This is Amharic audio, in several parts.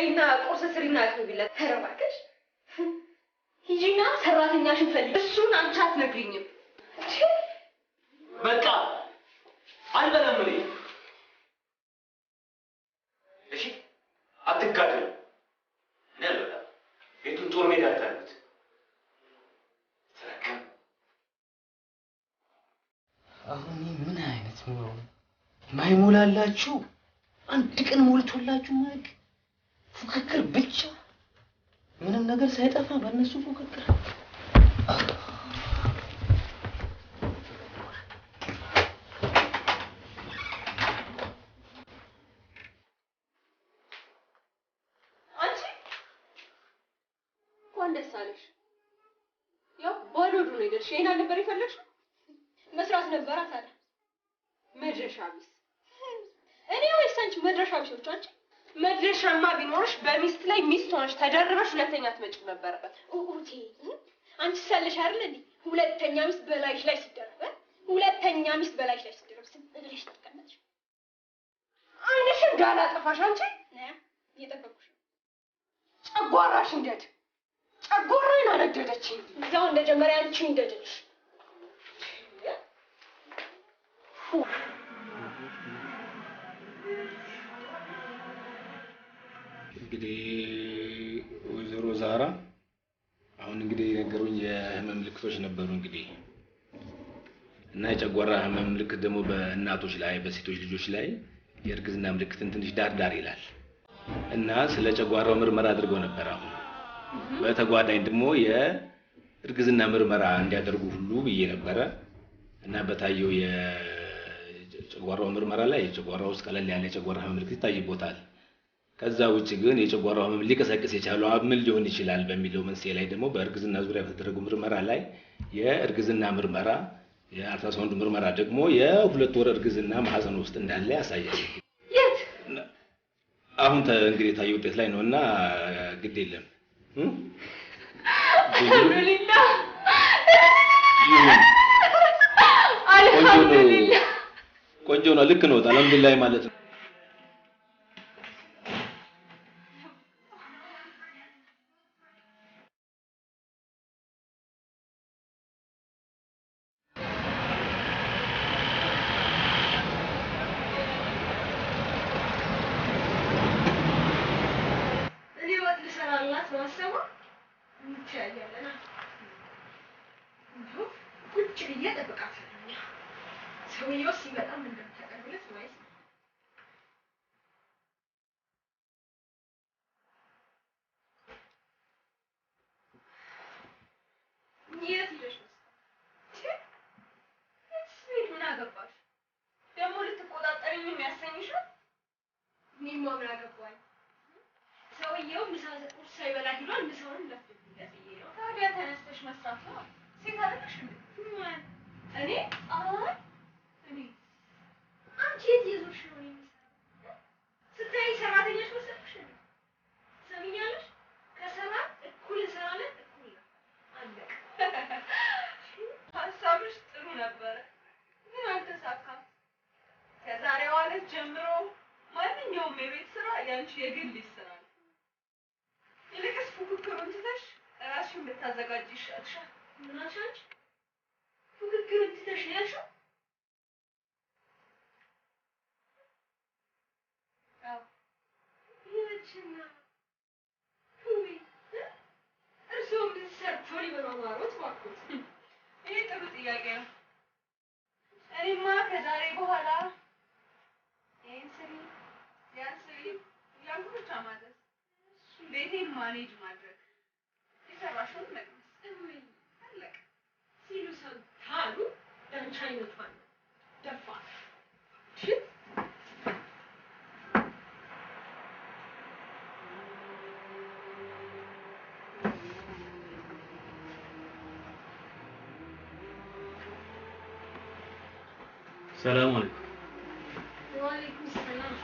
በይና ቁርስ ስሪና አቅርቢለት። ኧረ እባክሽ ሂጂና ሰራተኛሽን ፈልጊ። እሱን አንቺ አትነግሪኝም። በቃ አልበላም እኔ። እሺ አትጋደሉ። እኔ አልበላም። ቤቱን ጦር ሜዳ አታድርጉት። ተረከም። አሁን ምን አይነት ኑሮ ማይሞላላችሁ? አንድ ቀን ሞልቶላችሁ ማግ ፉክክር ብቻ ምንም ነገር ሳይጠፋ በእነሱ ፉክክር። አንቺ እንኳን ደስ አለሽ። ያው ባዶ ሆኖ ነው የደረስሽ። ይሄን አልነበር የፈለግሽው? መስራት ነበር ታዲያ። መድረሻ ቢስ እኔ ወይስ አንቺ መድረሻ ቢሶች? አንቺ መድረሻማ ቢኖርሽ በሚስት ላይ ሚስት ሆነሽ ተደርበሽ ሁለተኛ ትመጪው ነበረበት። ኡኡቲ አንቺ ሳለሽ አይደል እንዴ ሁለተኛ ሚስት በላይሽ ላይ ሲደረብ ሁለተኛ ሚስት በላይሽ ላይ ሲደረብ እግርሽ ተቀመጥሽ። አይንሽ እንዳላጠፋሽ አንቺ እየጠበቁሽ ጨጓራሽ እንደድ ጨጓራዬን አነደደችኝ። እዛው እንደጀመረ አንቺ እንደድልሽ እንግዲህ ወይዘሮ ዛራ አሁን እንግዲህ የነገሩኝ የህመም ምልክቶች ነበሩ እንግዲህ እና የጨጓራ ህመም ምልክት ደግሞ በእናቶች ላይ በሴቶች ልጆች ላይ የእርግዝና ምልክትን ትንሽ ዳር ይላል እና ስለ ጨጓራው ምርመራ አድርገው ነበር። አሁን በተጓዳኝ ደግሞ የእርግዝና ምርመራ እንዲያደርጉ ሁሉ ብዬ ነበረ እና በታየው የጨጓራው ምርመራ ላይ የጨጓራው ውስጥ ቀለል ያለ የጨጓራ ህመም ምልክት ይታይቦታል። ከዛ ውጪ ግን የጨጓራው ህመም ሊቀሰቅስ የቻለው ምን ሊሆን ይችላል በሚለው መንስኤ ላይ ደግሞ በእርግዝና ዙሪያ በተደረጉ ምርመራ ላይ የእርግዝና ምርመራ የአልትራሳውንድ ምርመራ ደግሞ የ2 ወር እርግዝና ማህፀን ውስጥ እንዳለ ያሳያል። የት አሁን እንግዲህ የታየው ውጤት ላይ ነውና ግድ የለም አልሐምዱሊላህ አልሐምዱሊላህ ቆንጆ ነው። ልክ ነው። አልሐምዱሊላህ ማለት ነው። السلام عليكم. وعليكم السلام.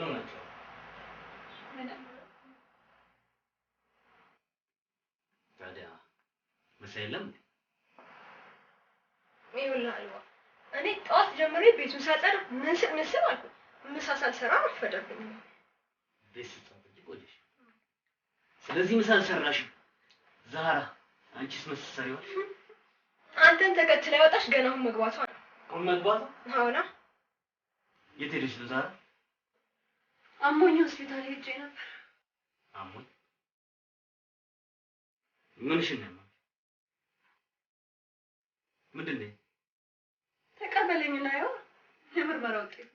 ምን ሆናችሁ? ታዲያ ምሳ የለም? ይኸውልህ አልዋ እኔ ጠዋት ጀምሬ ቤቱን ሳጸዳ ምስል አልኩ ምሳ ሳልሰራ አረፈደብኝ። ቤት ስትጠብቂ ቆየሽ። ስለዚህ ምሳ አልሰራሽም። ዛራ አንቺስ ምን ስትሰሪ ዋልሽ? አንተን ተከትላ ያወጣሽ ገና አሁን መግባቷ ነው። አሁን መግባቷ? አዎና። የት ሄደሽ ነው ዛራ? አሞኝ ሆስፒታል ሄጄ ነበር። አሞኝ? ምንሽን ነው? ምንድን ነው? ተቀበለኝና ያው የምርመራ ውጤት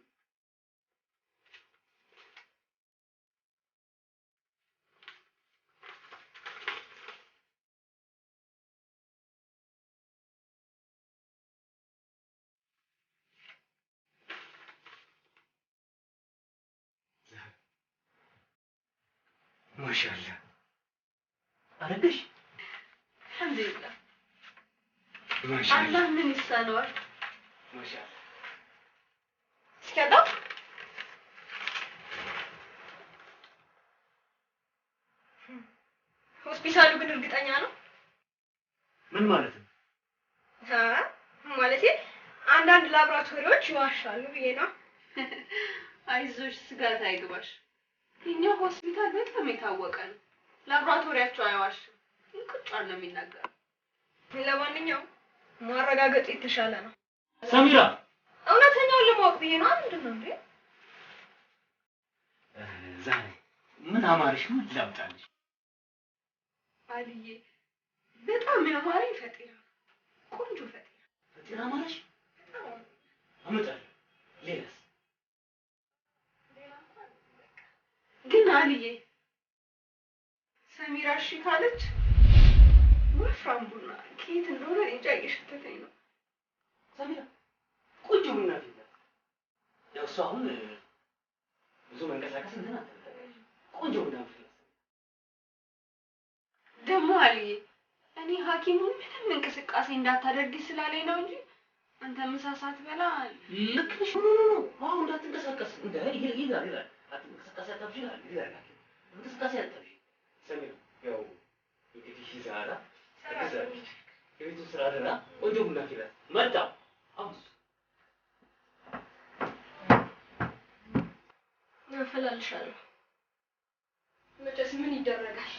ማሻአላህ አረግሽ? አልሐምዱሊላህ። ማሻአላህ አላህ ምን ይሳነዋል? ማሻአላህ እስኪያጣ ሆስፒታሉ ግን እርግጠኛ ነው? ምን ማለት ነው? ማለቴ አንዳንድ ላብራቶሪዎች ይዋሻሉ ብዬ ነው። አይዞሽ ስጋት አይግባሽ። የኛው ሆስፒታል በጣም የታወቀ ነው። ላብራቶሪያቸው አይዋሽም። እንቅጫን ነው የሚናገረው። ለማንኛውም ማረጋገጥ የተሻለ ነው። ሰሚራ እውነተኛውን ለማወቅ ብዬ ነው። ምንድን ነው እንዴ? ዛሬ ምን አማርሽ? ምን ላምጣልሽ? አልዬ በጣም ያማረኝ ፈጢራ፣ ቆንጆ ፈጢራ። ፈጢራ አማርሽ? አመጣለሁ። ሌላስ? ግን አልዬ ሰሚራ እሺ ካለች ወፍራም ቡና ከየት እንደሆነ እንጃ እየሸተተኝ ነው። ሰሚራ ቆንጆ ቡና ፊት ያው እሱ አሁን ብዙ መንቀሳቀስ እንትን አትልም። ቆንጆ ቡና ፊት ደግሞ አልዬ እኔ ሐኪሙን ምንም እንቅስቃሴ እንዳታደርጊ ስላለኝ ነው እንጂ አንተ ምሳ ሳትበላ ልክ ነሽ። አሁን እንዳትንቀሳቀስ እንደ ይላል አትንቀሳቀስ አታብሽ ይላል እንቅስቃሴ አታብሽ። ሰሚራ ያው እንግዲህ ዛራ ተገዛለች የቤቱ ስራ ደራ ቆንጆ ቡና ፊት መጣ አሁን አፈላልሻለሁ። መቼስ ምን ይደረጋል?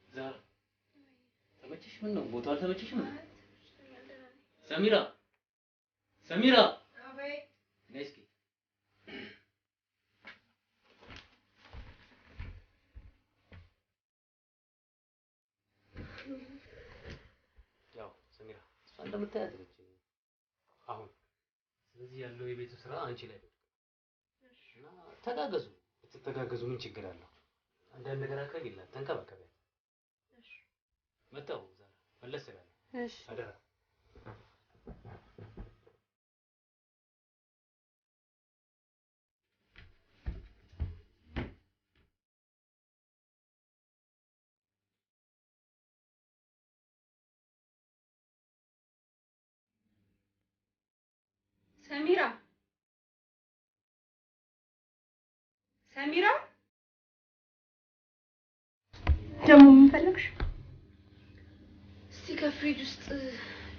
ዛራ ተመችሽ? ምን ነው ቦታው አልተመችሽም? ሰሚራ ሰሚራ አቤት። ነይ እስኪ። ያው ሰሚራ እሷ እንደምታያት ነች አሁን። ስለዚህ ያለው የቤቱ ስራ አንቺ ላይ ነው እና ተጋገዙ። ብትተጋገዙ ምን ችግር አለው? አንዳንድ ነገር አቅርቢላት፣ ተንከባከቢያት። መጣሁ ዛሬ መለስ ይላል። እሺ አደራ። ሰሚራ ሰሚራ ደግሞ ምን ፈለግሽ? እስቲ ከፍሪጅ ውስጥ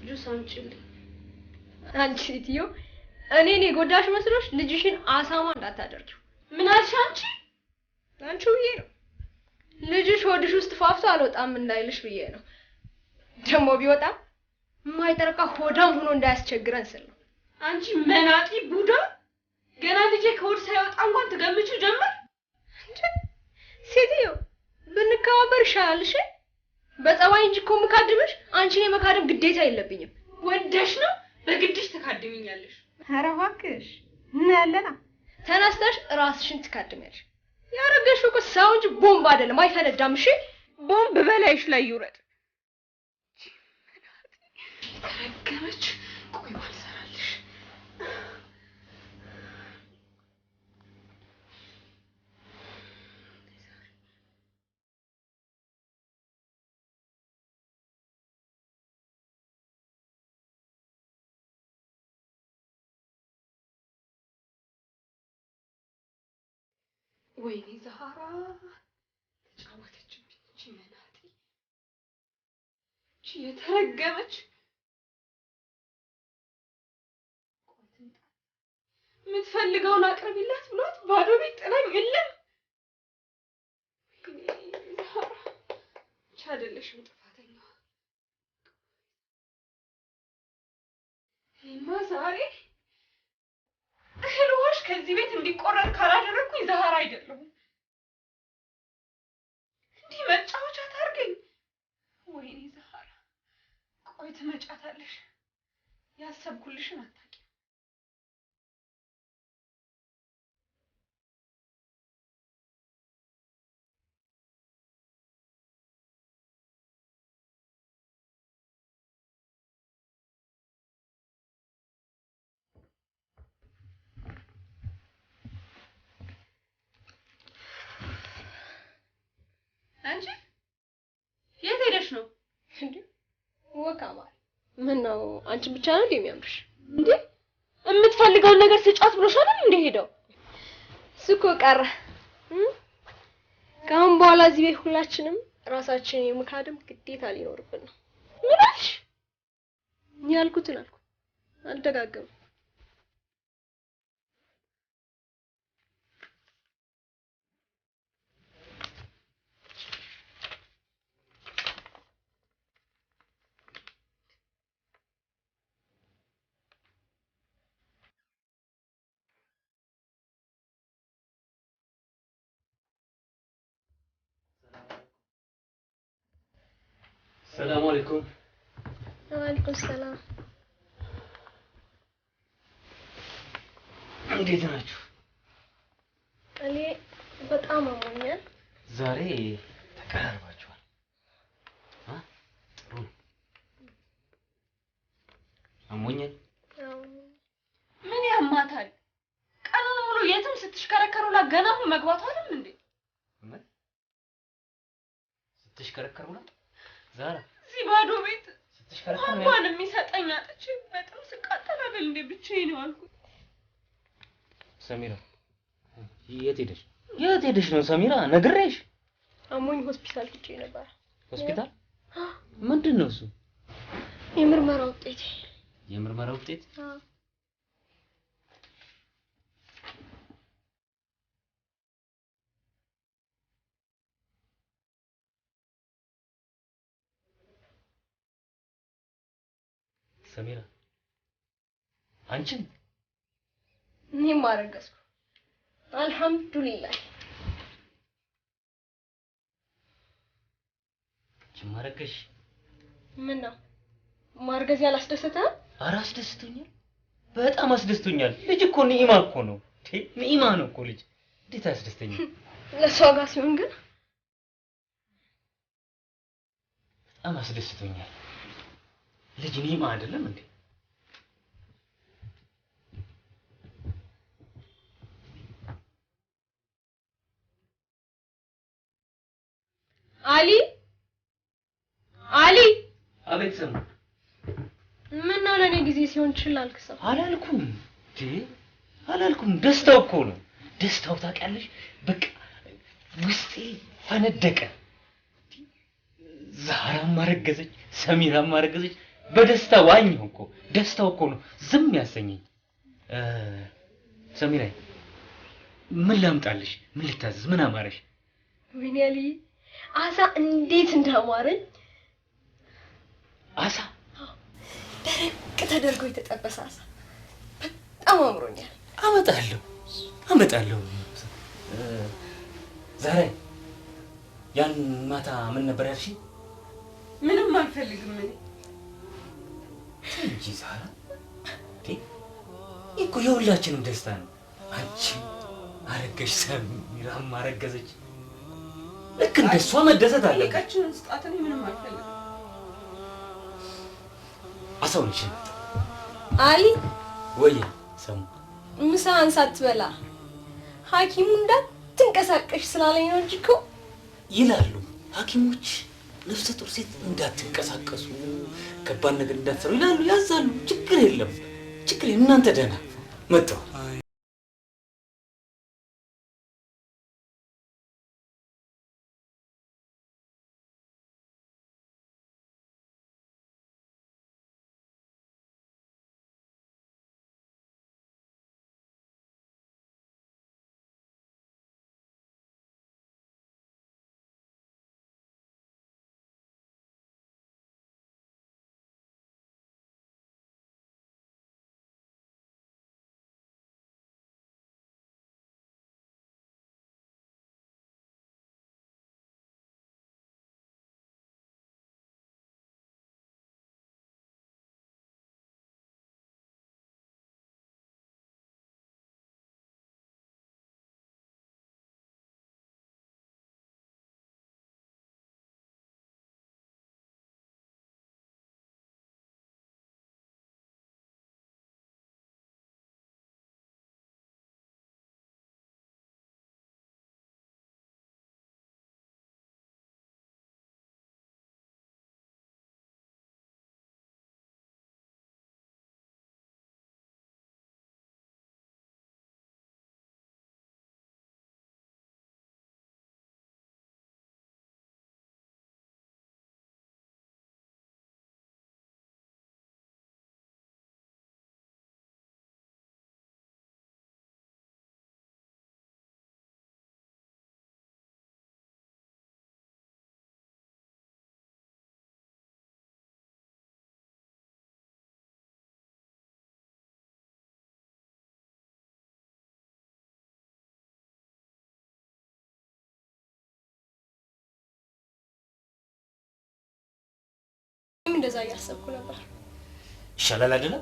ጁስ አምጪልኝ። አንቺ ሴትዮ እኔን የጎዳሽ መስሎሽ ልጅሽን አሳማ እንዳታደርጊው። ምን አልሽ አንቺ? አንቺ ብዬ ነው ልጅሽ ሆድሽ ውስጥ ፋፍቶ አልወጣም እንዳይልሽ ብዬ ነው። ደግሞ ቢወጣም የማይጠረቃ ሆዳም ሆኖ እንዳያስቸግረን ስል ነው። አንቺ መናጢ ቡዳ! ገና ልጄ ከሆድ ሳይወጣ እንኳን ትገምቺው ጀመር። ሴትዮ ብንከባበር ይሻላል። እሺ በጸባይ እንጂ እኮ የምካድምሽ አንቺን የመካደም ግዴታ የለብኝም። ወደሽ ነው በግድሽ ተካድሚኛለሽ። ኧረ እባክሽ ምን ያለና ተነስተሽ ራስሽን ትካድሚያለሽ። ያረገሽው እኮ ሰው እንጂ ቦምብ አይደለም፣ አይፈነዳም። እሺ ቦምብ በላይሽ ላይ ይውረድ። ተረገመች። ቆይ ባልሰራልሽ። ወይኔ ዛሃራ ተጫወተችብኝ። እቺ መናጢ፣ እቺ የተረገመች። የምትፈልገውን አቅርቢላት ብሏት ባዶ ቤት ጥላኝ የለም። ዛሃራ ብቻ አይደለሽም ጥፋተኛዋ። እኔማ ዛሬ እህል ውሃሽ ከዚህ ቤት እንዲቆረጥ ካላደረግኩኝ ዛሃራ አይደለሁም። እንዲህ መጫወቻ ታርገኝ። ወይኔ ዛሃራ፣ ቆይ ትመጫታለሽ። ያሰብኩልሽን አታውቂም። አንቺ የት ሄደሽ ነው እንዴ? ወካማል ምን ነው አንቺ ብቻ ነው እንዴ የሚያምርሽ? እንዴ የምትፈልገውን ነገር ስጫት ብሎሻል እንዴ? ሄደው እኮ ቀረ። ከአሁን በኋላ እዚህ ቤት ሁላችንም ራሳችንን የመካደም ግዴታ ሊኖርብን ነው። ምን አልሽ? ያልኩትን አልኩ፣ አልደጋገምም። السلام عليكم. وعليكم السلام. እንዴት ናችሁ? እኔ በጣም አሞኛል። ዛሬ ተቀራርባችኋል። ጥሩ አሞኛል። ምን ያማታል? ቀኑን ሙሉ የትም ስትሽከረከሩ ላገናሁ መግባቱ አይደል እንዴ? ምን ስትሽከረከሩ ነው? ዛራ እዚህ ባዶ ቤት ስትሽከረከሩ እንኳን የሚሰጠኝ አጥቼ በጣም ስቃጠል አይደል እንዴ? ብቻዬን ነው አልኩት። ሰሚራ የት ሄደሽ ነው ሰሚራ? ነግሬሽ አሞኝ ሆስፒታል ሄጄ ነበር። ሆስፒታል? ምንድነው እሱ? የምርመራ ውጤት። የምርመራ ውጤት? ሰሚራ አንቺም እኔም አረገዝኩ። አልሐምዱሊላህ። ጅማረከሽ ምን ነው ማርገዝ ያላስደሰተህ? ኧረ አስደስቶኛል፣ በጣም አስደስቶኛል። ልጅ እኮ ኒኢማ እኮ ነው። ኒኢማ ነው እኮ ልጅ። እንዴት አያስደስተኛል? ለሷ ጋር ሲሆን ግን በጣም አስደስቶኛል። ልጅ ኒኢማ አይደለም እንዴ? አሊ አቤት ሰሙ። ምን ነው ለኔ ጊዜ ሲሆን ችላልክ ሰው አላልኩም አላልኩም። ደስታው እኮ ነው ደስታው። ታውቂያለሽ በቃ ውስጤ ፈነደቀ። ዛራም ማረገዘች፣ ሰሚራም ማረገዘች። በደስታ ዋኘሁ እኮ። ደስታው እኮ ነው ዝም ያሰኘኝ። ሰሚራይ ምን ላምጣልሽ? ምን ልታዘዝ? ምን አማረሽ? ወይኔ አሊ አሳ እንዴት እንዳማረኝ። አሳ ደረቅ ተደርጎ የተጠበሰ አሳ በጣም አምሮኛል። አመጣለሁ። ዛሬ ያን ማታ ምን ነበር ያልሽኝ? ምንም አልፈልግም እኔ እንጂ ዛራ እኮ የሁላችንም ደስታ ነው። አንቺ አረገሽ ሰሚራም አረገዘች ልክ እንደሷ መደሰት አለ ልቀችን ስጣተን ምንም አልፈልግም አሳውንሽ አሊ ወይ ሰሙ ምሳን ሳትበላ ሐኪሙ እንዳትንቀሳቀሽ ስላለኝ ነው እንጂ እኮ ይላሉ ሐኪሞች ነፍሰ ጡር ሴት እንዳትንቀሳቀሱ ከባድ ነገር እንዳትሰሩ ይላሉ ያዛሉ ችግር የለም እናንተ ደህና መጣው እንደዛ ያሰብኩ ነበር ይሻላል አይደለ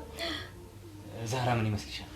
ዛራ ምን ይመስልሻል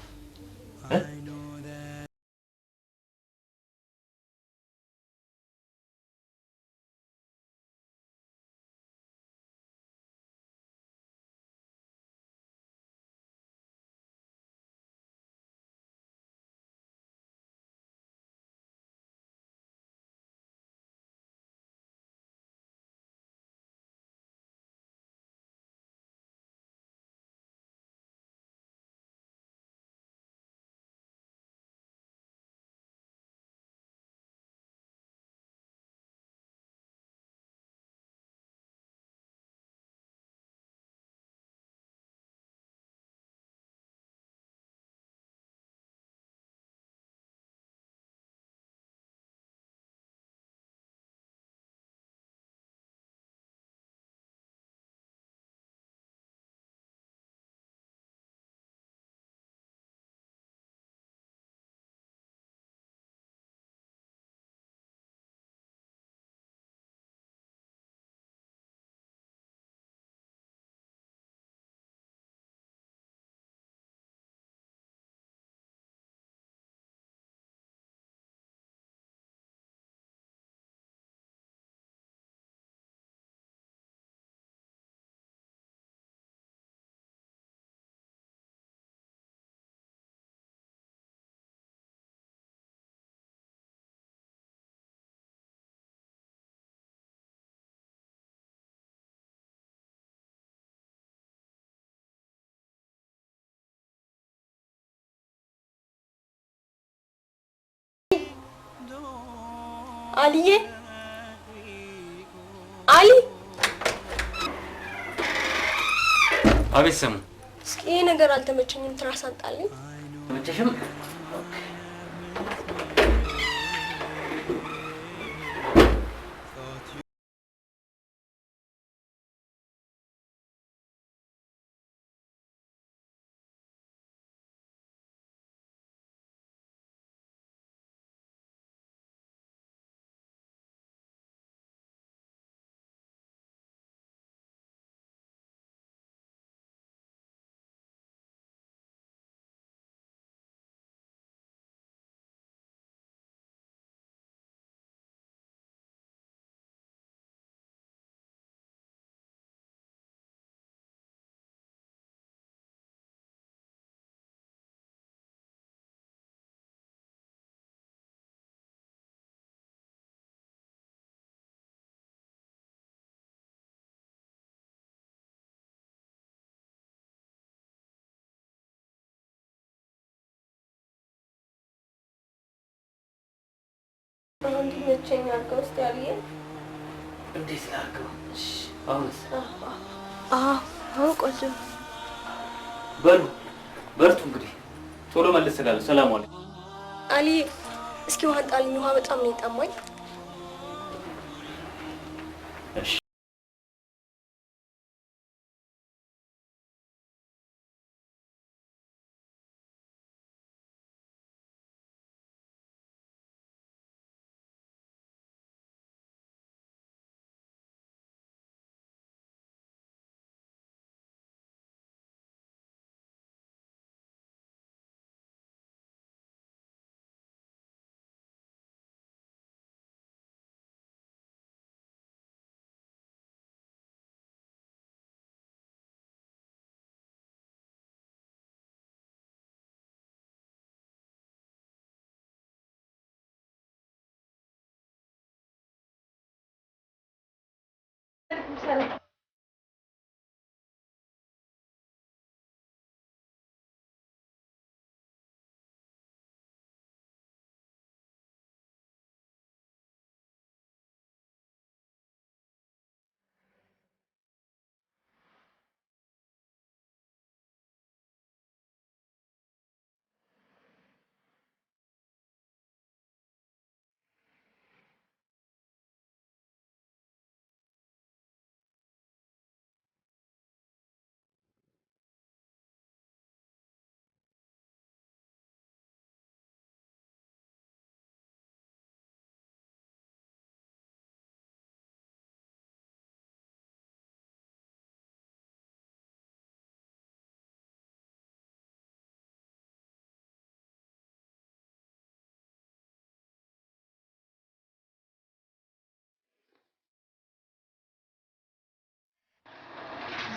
አሊዬ አሊ አቤት ሰሙ እስኪ ይሄ ነገር አልተመቸኝም ትራስ አንጣልኝ ተመቸሽም እንዲመቸኝ አድርገው እስኪ አልዬ። እንዴት ላድርገው? አሁንስ? አሁን ቆንጆ። በርቱ እንግዲህ ቶሎ መልስ እላለሁ። ሰላም ዋል አልዬ። እስኪ ውሃ ጣልኝ፣ ውሃ በጣም ነው የጠማኝ። እሺ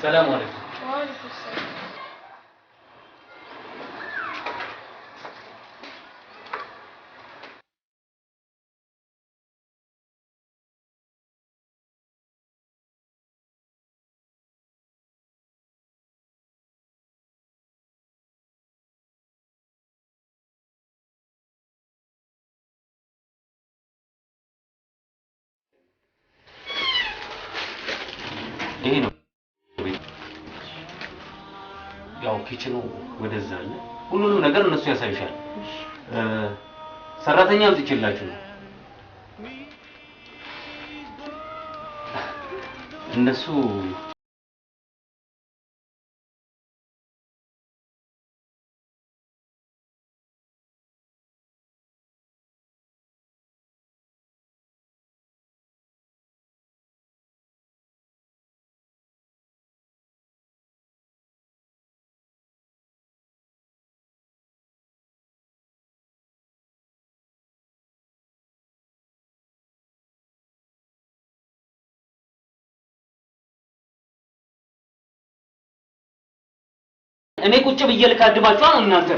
ሰላም አለይኩም። ወአለይኩም ሰላም። ይሄ ነው ያው ኪችኑ ወደዛ አለ። ሁሉንም ነገር እነሱ ያሳዩሻል። ሰራተኛ አምጥቼላችሁ ነው እነሱ እኔ ቁጭ ብዬ ልካድማችሁ ነው እናንተ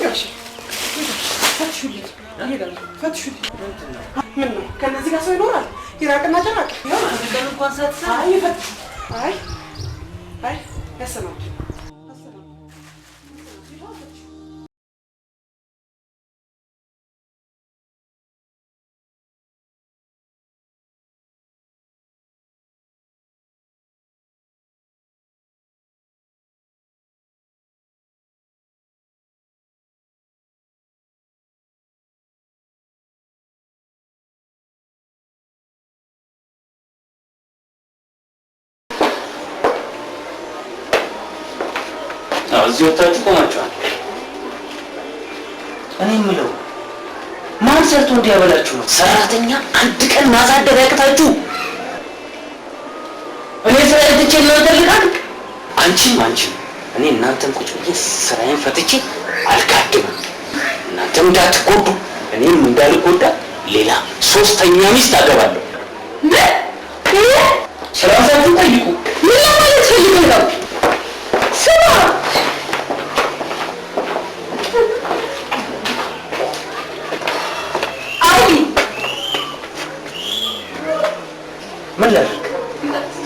ጋሽ ፈትሹልኝ፣ ፈትሹልኝ። ምን ነው ከእነዚህ ጋር ሰው ይኖራል? ይራቅና ጨራቅ እንኳን ሳትሰራ አይ ፈትሹ። አይ አይ ያሰማችሁ እዚህ ወጣችሁ ቆማችኋል። እኔ የምለው ማን ሰርቶ እንዲያበላችሁ ነው? ሰራተኛ አንድ ቀን ማሳደግ ያቅታችሁ? እኔ ስራ ትቼ ልወደልቃል። አንቺም እኔ እናንተም ቁጭ ብዬ ስራዬን ፈትቼ አልካድም። እናንተም እንዳትጎዱ እኔም እንዳልጎዳ ሌላ ሶስተኛ ሚስት አገባለሁ። ስራሳችሁ ጠይቁ። ምን ማለት ፈልገው ነው? ስማ ምን ላድርግ?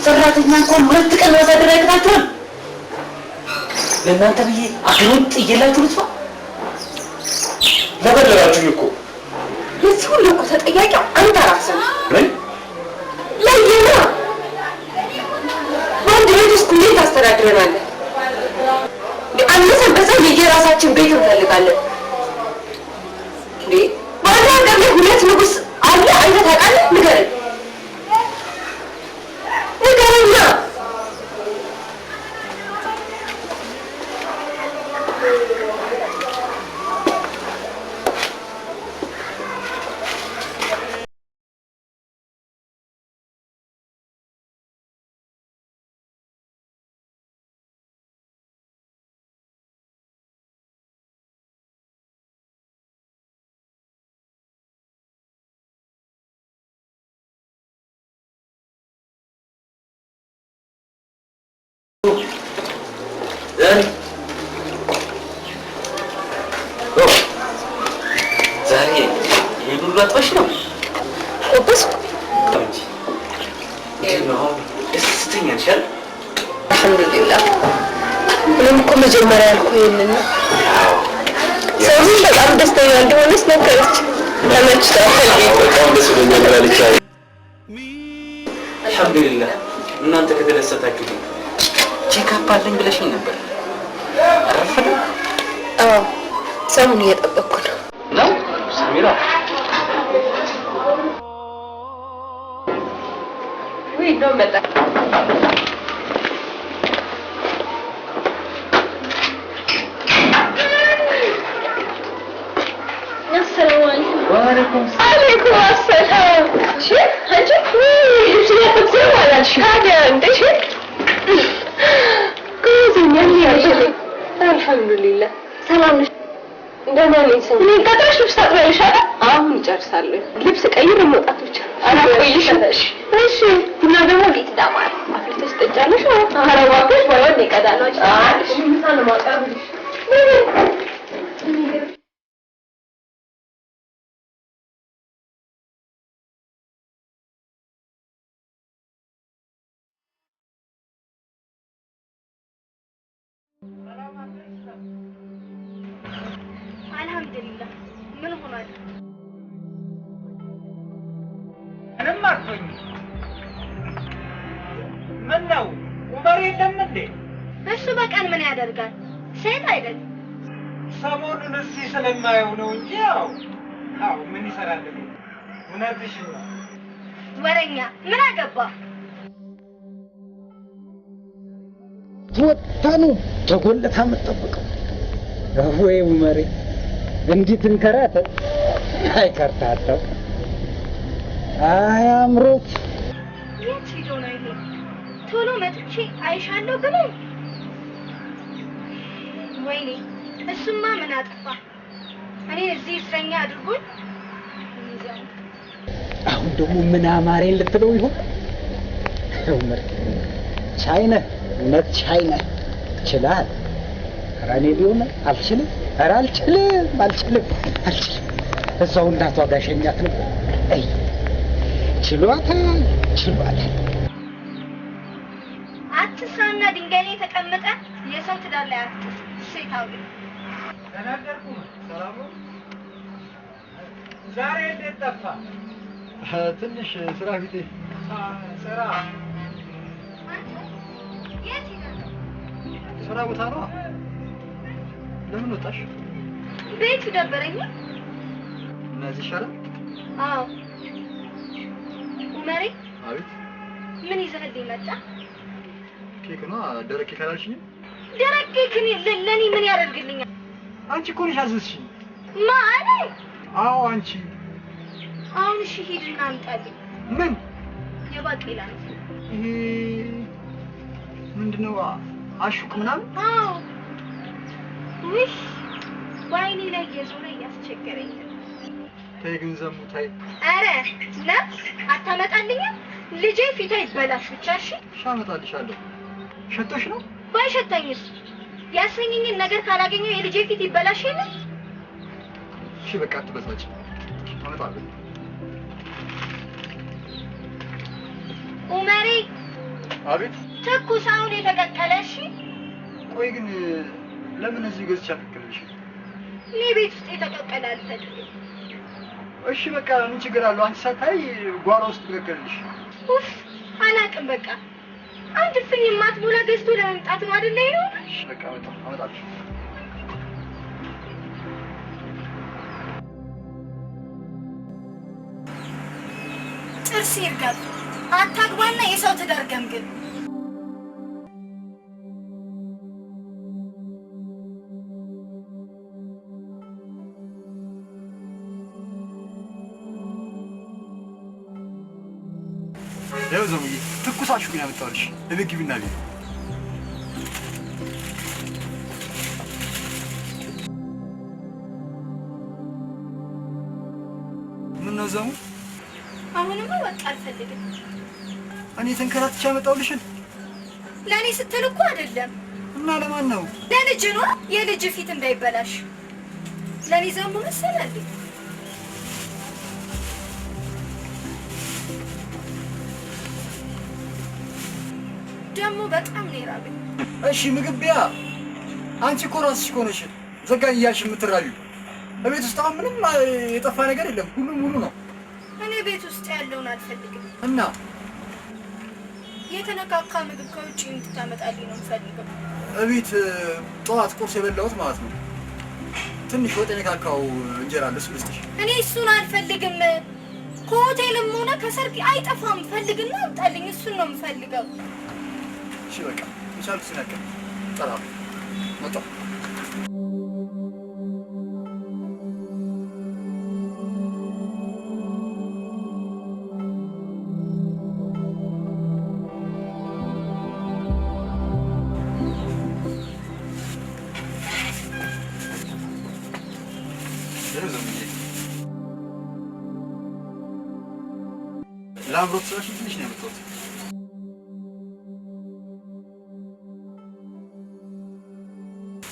ሰራተኛ እንኳን ሁለት ቀን ማሳደር ያቅታችኋል? ለእናንተ ብዬ አገሩን ጥዬላችሁ ልጥፋ? ለበደላችሁኝ እኮ። ለዚህ ሁሉ እኮ ተጠያቂው አንተ ራስህ ነህ። ምን ለየና በአንድ ቤት ውስጥ እንዴት ታስተዳድረናለህ? አነሰን በዛም የየራሳችን ቤት እንፈልጋለን። በአንድ ሀገር ላይ ሁለት ንጉሥ አለ አንተ ታውቃለህ? ንገረኝ ንገረኛ። ዛሬ የዱላ ጥበሽ ነው ኦብስ እንጂ ነው ደስተኛ ነሽ? አልሐምዱሊላህ። ምንም እኮ መጀመሪያ ያልኩህ ይሄንን ነው። ሰውም በጣም ደስተኛ እንደሆነች ነገረች። ተመችቷታል። በጣም ደስ ብሎኛል አለች። አልሐምዱሊላህ። እናንተ ከተደሰታችሁ ቼክአፕ አለኝ ብለሽኝ ነበር። አረፈደ? አዎ ሰሙን እየጠበቅኩ ነው። ነው ሰሚራ? ወይ ነው መጣ። السلام عليكم. وعليكم السلام. شيء هجي شيء تبصر ولا شيء حاجة انت شيء كوزين يلي الحمد لله سلام ደህና ነኝ። እኔ ቀጥረሽ ልብስ ታጥቢያለሽ አይደል? አሁን እጨርሳለሁ። ልብስ ቀይር መውጣት ብቻ አላቆይሽ። እሺ ቡና ደግሞ ቤት ዳማል አፍልተሽ ትጠጫለሽ? ኧረ እባክሽ ባይሆን ይቀዳል። እሺ ምሳ ነው ማቀርብልሽ። አልሐምዱሊላህ። ምን ሆኗል? ምንም አትሆኝ። ምን ነው ኡመር የለም እንዴ? እሱ በቀን ምን ያደርጋል? ሴት አይደል? ሰሞኑን እዚህ ስለማየው ነው እንጂ ያው ምን ይሰራል? እውነትሽን ነው። ወረኛ ምን አገባ? ወጣኑ ተጎለታ የምትጠብቀው ወይ ኡመሬ እንዲህ ትንከራተት አይከርታተው አያምሮት የት ሄዶ ነው ይሄ? ቶሎ መጥቼ አይሻለሁ ብሎ ወይኔ እሱማ ምን አጠፋ? እኔ እዚህ እስረኛ አድርጎኝ አሁን ደግሞ ምን አማረኝ ልትለው ይሆን? ኡመር ቻይነ እውነት ቻይነ ይችላል። እኔ ቢሆን አልችልም። ኧረ አልችልም። እዛው እናቷ ጋር ሸኛት ነበር። አይ ችሏታል። አትስራና ድንጋይ ላይ ተቀመጠ የሰው ትዳር ላይ አትስ ሴታው ተናገርኩ። ሰላም ነው። ዛሬ እንዴት ጠፋ? ትንሽ ስራ ፊቴ ስራ ስራ ቦታ ነው። ለምን ወጣሽ? ቤቱ ደበረኝ። እነዚህ ይሻላል። አዎ ኡመሬ። አቤት። ምን ይዘህልኝ መጣ? ኬክ ነው። ደረቅ ኬክ አላልሽኝም? ደረቅ ኬክ ለኔ ምን ያደርግልኛል? አንቺ እኮ ነሽ አዘዝሽኝ። ማን? አዎ አንቺ። አሁን እሺ ሂድና አምጣልኝ። ምን? የባቄላ ነው። ይሄ ምንድነው? አሹቅ ምናምን? አዎ። ውይ ወይኔ ላይ የዞረ እያስቸገረኝ ነው። ተይ ግን ዘሙ ተይ። ኧረ ነፍስ አታመጣልኝም? ልጄ ፊቷ ይበላሽ ብቻ። እሺ አመጣልሻለሁ። ሸቶሽ ነው? ባይሸተኝስ ያሰኘኝን ነገር ካላገኘው የልጄ ፊት ይበላሽ የለ? እሺ በቃ አትበሳጭ። አመጣለሁ። ኡመሬ። አቤት። ትኩሳውን የተቀቀለ። እሺ ቆይ ግን ለምን እዚህ ገዝቻ አትቀልሽ? እኔ ቤት ውስጥ የተቀቀለ አልፈልግም። እሺ በቃ ምን ችግር አለው? አንቺ ሳታይ ጓሮ ውስጥ ትቀቀልሽ። ኡፍ አላቅም። በቃ አንድ ፍኝ የማትሞላ ገዝቶ ለመምጣት ነው አይደል? ይሄው እሺ በቃ አመጣልሽ። ጥርስ ይርጋል። አታግባና የሰው ትዳር ገምግም። ያው ዘሙዬ ትኩሳችሁ ግን ያመጣልሽ። እቤት ግቢና ቤት ምን ነው ዘሙ? አሁንማ በቃ አልፈልግም። እኔ ተንከራትቼ ያመጣሁልሽን ለእኔ ስትል እኮ አይደለም። እና ለማን ነው? ለልጅ ነው። የልጅ ፊት እንዳይበላሽ ለእኔ ዘሙ መሰለህ። ደግሞ በጣም ነው የራበኝ። እሺ ምግብ ቢያ አንቺ እኮ ራስሽ እኮ ነሽ ዘጋኝ እያልሽ የምትራቢው። በቤት ውስጥ አሁን ምንም የጠፋ ነገር የለም። ሁሉም ሙሉ ነው። እኔ ቤት ውስጥ ያለውን አልፈልግም። እና የተነካካ ምግብ ከውጭ እንድታመጣልኝ ነው የምፈልገው። እቤት ጠዋት ቁርስ የበላሁት ማለት ነው። ትንሽ ወጥ የነካካው እንጀራ አለ፣ እሱን ልስጥሽ። እኔ እሱን አልፈልግም። ከሆቴልም ሆነ ከሰርግ አይጠፋም። ፈልግና አምጣልኝ። እሱን ነው የምፈልገው። እሺ በቃ የቻልኩት ሲናገር ጠራ መጣ። ለአብሮት ስራሽ ትንሽ ነው የመጣሁት።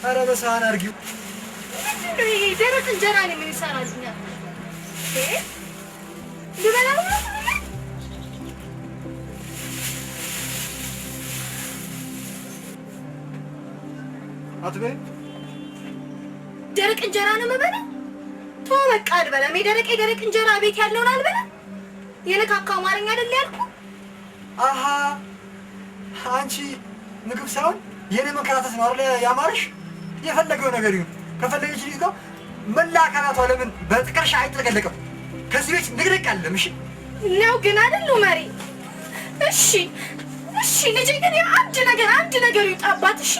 ኧረ በሳህን አድርጊው። ይሄ ደረቅ እንጀራ ነው። ምን ይሰራልኛል? ልበላው ነው። አትበይ። ደረቅ እንጀራ ነው የምበላው። ተው በቃ አልበላም። የደረቅ እንጀራ ቤት ያለውን አልበላም። የነካካ አማርኛ አይደል ያልኩህ? አሃ አንቺ ምግብ ሳይሆን የኔ መንከራተት ነው አይደል ያማረሽ? የፈለገው ነገር ይሁን። ከፈለገች ልጅ ጋር መላከናቷ ለምን በጥቅርሻ አይጠለቀለቅም? ከዚህ ቤት ንግርቅ አለም። እሺ ነው ግን አይደል መሪ? እሺ ልጅ ግን አንድ ነገር ይውጣባት። እሺ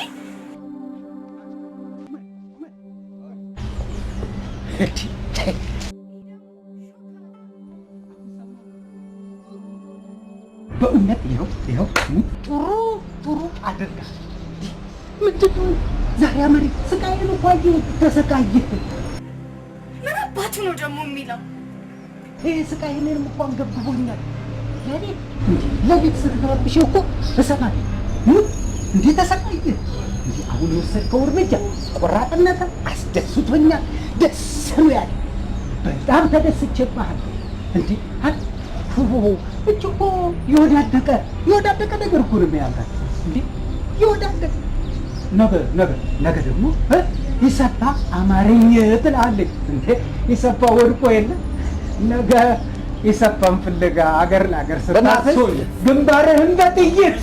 በእውነት ይኸው ጥሩ አደረጋ። ምንድን ነው ዛሬ አመሪ ስቃይን እኮ ተሰቃየ። ምን አባቱ ነው ደግሞ የሚለው? ይሄ ስቃይ እኔንም እኮ አንገብግቦኛል። ለቤት ስትገባብሽ እኮ እሰማለሁ። እንዴ ተሰቃየ እንዴ አሁን የወሰድከው እርምጃ ቆራጥነት አስደስቶኛል ደስ ነው ያለ በጣም ተደስቼብሃለሁ እንዴ እኮ የወዳደቀ ነገር እኮ ነው የሚያምራት እንዴ የወዳደቀ ነገ ደግሞ ይሰፋ አማርኛ ትላለች እንዴ ይሰፋ ወድቆ የለ ነገ ይሰፋን ፍለጋ አገር ለአገር ስታስብ ግንባርህን በጥይት